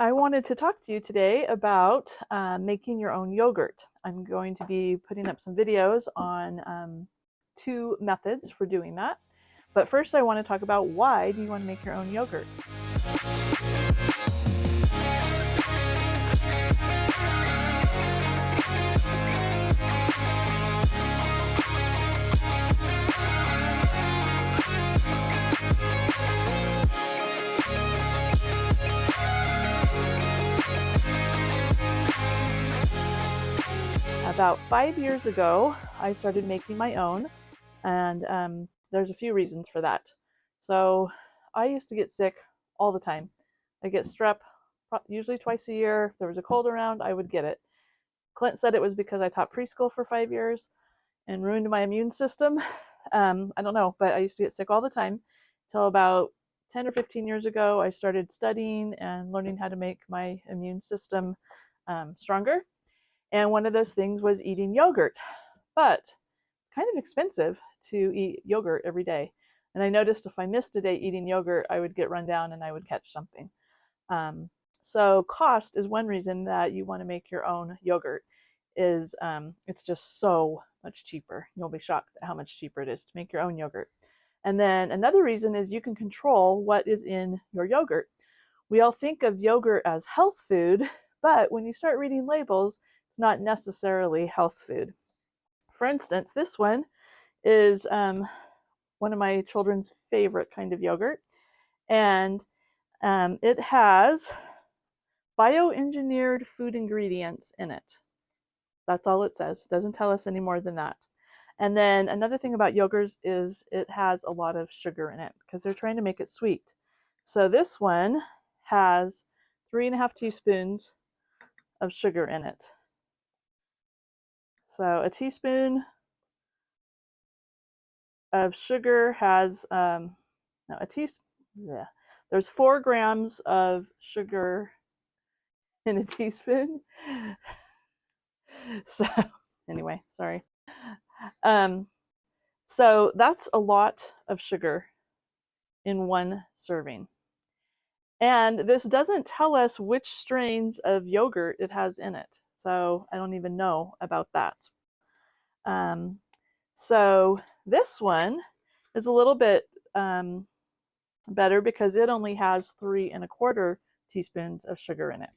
I wanted to talk to you today about making your own yogurt. I'm going to be putting up some videos on two methods for doing that. But first I want to talk about why do you want to make your own yogurt? About 5 years ago, I started making my own, and there's a few reasons for that. So I used to get sick all the time. I get strep usually twice a year. If there was a cold around, I would get it. Clint said it was because I taught preschool for 5 years and ruined my immune system. I don't know, but I used to get sick all the time until about 10 or 15 years ago. I started studying and learning how to make my immune system stronger. And one of those things was eating yogurt. But it's kind of expensive to eat yogurt every day. And I noticed if I missed a day eating yogurt, I would get run down and I would catch something. So cost is one reason that you want to make your own yogurt. Is it's just so much cheaper. You'll be shocked at how much cheaper it is to make your own yogurt. And then another reason is you can control what is in your yogurt. We all think of yogurt as health food, but when you start reading labels, it's not necessarily health food. For instance, this one is one of my children's favorite kind of yogurt, and it has bioengineered food ingredients in it. That's all it says. It doesn't tell us any more than that. And then another thing about yogurts is it has a lot of sugar in it because they're trying to make it sweet. So this one has 3.5 teaspoons of sugar in it. So a teaspoon of sugar has there's 4 grams of sugar in a teaspoon. So anyway, sorry. So that's a lot of sugar in one serving. And this doesn't tell us which strains of yogurt it has in it. So I don't even know about that. So this one is a little bit better because it only has 3.25 teaspoons of sugar in it.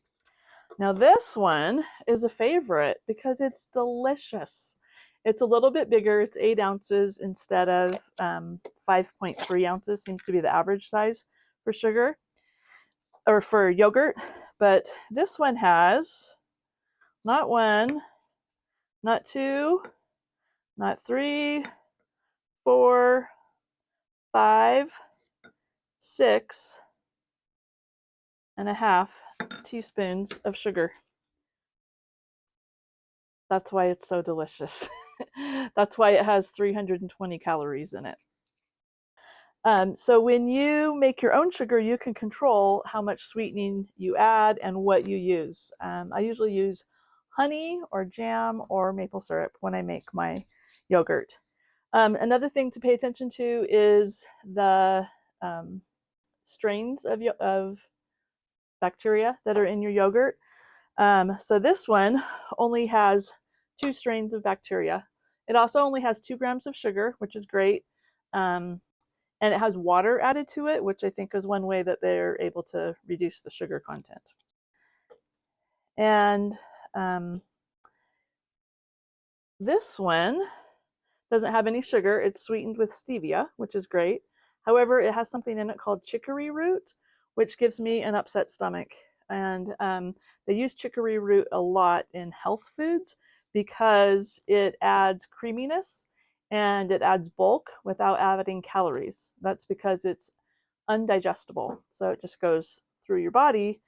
Now this one is a favorite because it's delicious. It's a little bit bigger. It's 8 ounces instead of 5.3 ounces seems to be the average size for sugar or for yogurt. But this one has not 1, not 2, not 3, 4, 5, 6.5 teaspoons of sugar. That's why it's so delicious. That's why it has 320 calories in it. So when you make your own sugar, you can control how much sweetening you add and what you use. I usually use honey or jam or maple syrup when I make my yogurt. Another thing to pay attention to is the strains of bacteria that are in your yogurt. So this one only has 2 strains of bacteria. It also only has 2 grams of sugar, which is great. And it has water added to it, which I think is one way that they're able to reduce the sugar content. And this one doesn't have any sugar. It's sweetened with stevia, which is great. However, it has something in it called chicory root, which gives me an upset stomach. And they use chicory root a lot in health foods because it adds creaminess and it adds bulk without adding calories. That's because it's undigestible. So it just goes through your body,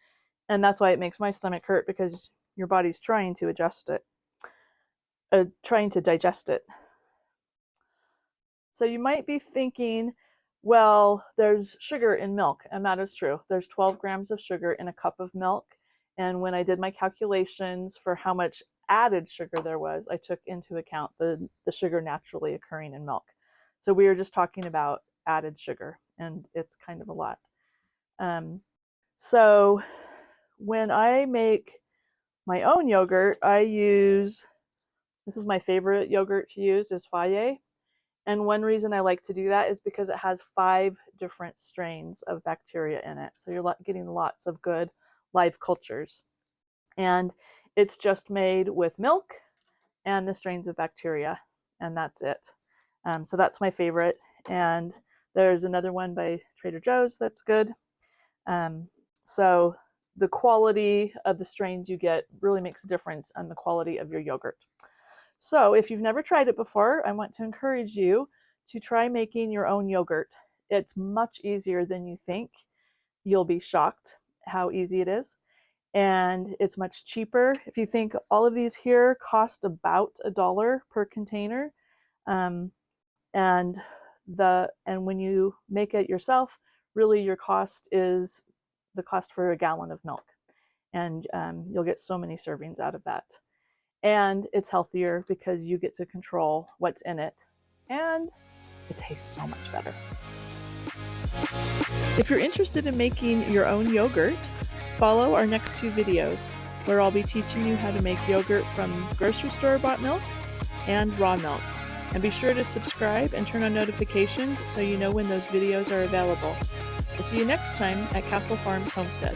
and that's why it makes my stomach hurt, because your body's trying to adjust it, trying to digest it. So you might be thinking, well, there's sugar in milk, and that is true. There's 12 grams of sugar in a cup of milk. And when I did my calculations for how much added sugar there was, I took into account the sugar naturally occurring in milk. So we were just talking about added sugar, and it's kind of a lot. So when I make my own yogurt, I use, this is my favorite yogurt to use, is Faye. And one reason I like to do that is because it has 5 different strains of bacteria in it. So you're getting lots of good live cultures. And it's just made with milk and the strains of bacteria, and that's it. So that's my favorite. And there's another one by Trader Joe's that's good. So the quality of the strains you get really makes a difference on the quality of your yogurt. So if you've never tried it before, I want to encourage you to try making your own yogurt. It's much easier than you think. You'll be shocked how easy it is. And it's much cheaper. If you think all of these here cost about $1 per container, and when you make it yourself, really your cost is the cost for a gallon of milk, and you'll get so many servings out of that. And it's healthier because you get to control what's in it, and it tastes so much better. If you're interested in making your own yogurt, follow our next 2 videos, where I'll be teaching you how to make yogurt from grocery store bought milk and raw milk. And be sure to subscribe and turn on notifications so you know when those videos are available. We'll see you next time at Castle Farms Homestead.